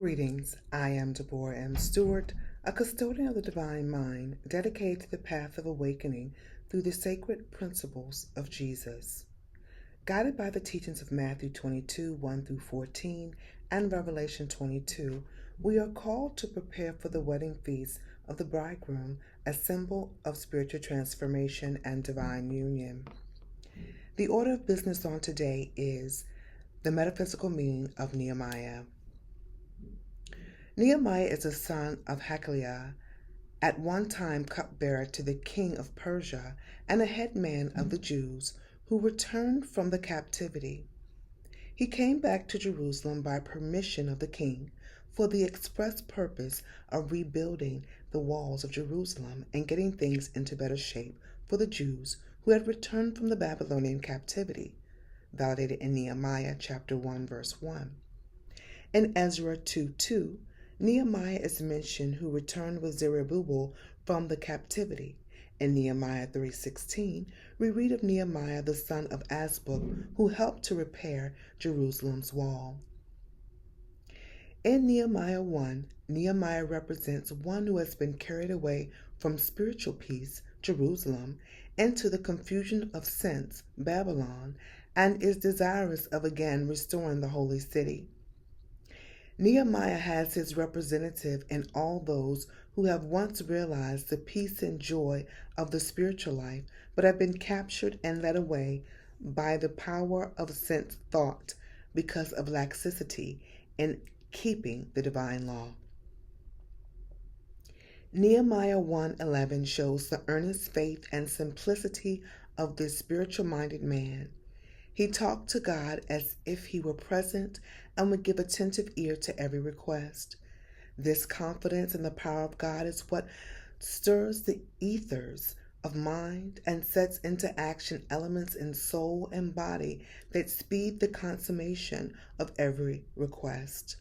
Greetings, I am Deborah M. Stewart, a custodian of the divine mind, dedicated to the path of awakening through the sacred principles of Jesus. Guided by the teachings of Matthew 22, 1 through 14, and Revelation 22, we are called to prepare for the wedding feast of the bridegroom, a symbol of spiritual transformation and divine union. The order of business on today is the metaphysical meaning of Nehemiah. Nehemiah is the son of Hakaliah, at one time cupbearer to the king of Persia and a headman of the Jews who returned from the captivity. He came back to Jerusalem by permission of the king for the express purpose of rebuilding the walls of Jerusalem and getting things into better shape for the Jews who had returned from the Babylonian captivity, validated in Nehemiah chapter 1 verse 1. In Ezra 2:2, Nehemiah is mentioned who returned with Zerubbabel from the captivity. In Nehemiah 3:16, we read of Nehemiah the son of Azbuk who helped to repair Jerusalem's wall. In Nehemiah 1, Nehemiah represents one who has been carried away from spiritual peace, Jerusalem, into the confusion of sense, Babylon, and is desirous of again restoring the holy city. Nehemiah has his representative in all those who have once realized the peace and joy of the spiritual life, but have been captured and led away by the power of sense thought because of laxity in keeping the divine law. Nehemiah 1:11 shows the earnest faith and simplicity of this spiritual-minded man. He talked to God as if he were present and would give attentive ear to every request. This confidence in the power of God is what stirs the ethers of mind and sets into action elements in soul and body that speed the consummation of every request.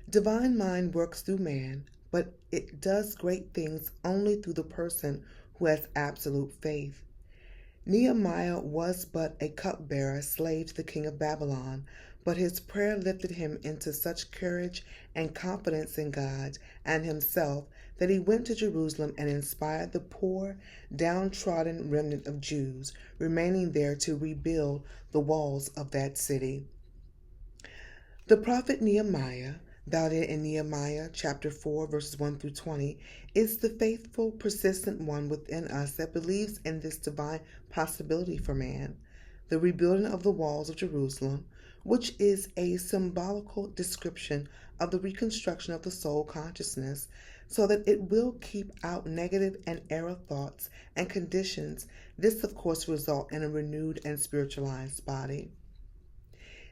Divine mind works through man, but it does great things only through the person who has absolute faith. Nehemiah was but a cupbearer, slave to the king of Babylon, but his prayer lifted him into such courage and confidence in God and himself that he went to Jerusalem and inspired the poor, downtrodden remnant of Jews remaining there to rebuild the walls of that city. The prophet Nehemiah, validated in Nehemiah chapter 4 verses 1 through 20, is the faithful, persistent one within us that believes in this divine possibility for man, the rebuilding of the walls of Jerusalem, which is a symbolical description of the reconstruction of the soul consciousness so that it will keep out negative and error thoughts and conditions. This, of course, result in a renewed and spiritualized body.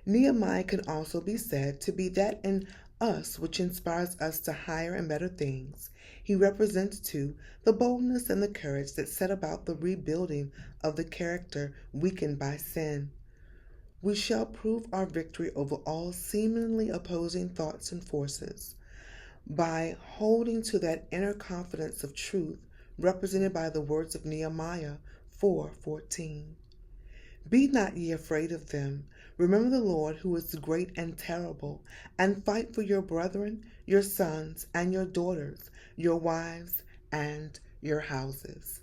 Nehemiah can also be said to be that in us which inspires us to higher and better things. He represents, too, the boldness and the courage that set about the rebuilding of the character weakened by sin. We shall prove our victory over all seemingly opposing thoughts and forces by holding to that inner confidence of truth represented by the words of Nehemiah 4:14. Be not ye afraid of them. Remember the Lord who is great and terrible, and fight for your brethren, your sons, and your daughters, your wives, and your houses.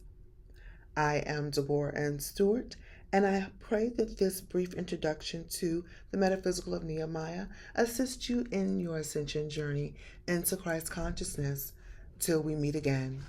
I am Deborah M. Stewart, and I pray that this brief introduction to the Metaphysical of Nehemiah assists you in your ascension journey into Christ consciousness. Till we meet again.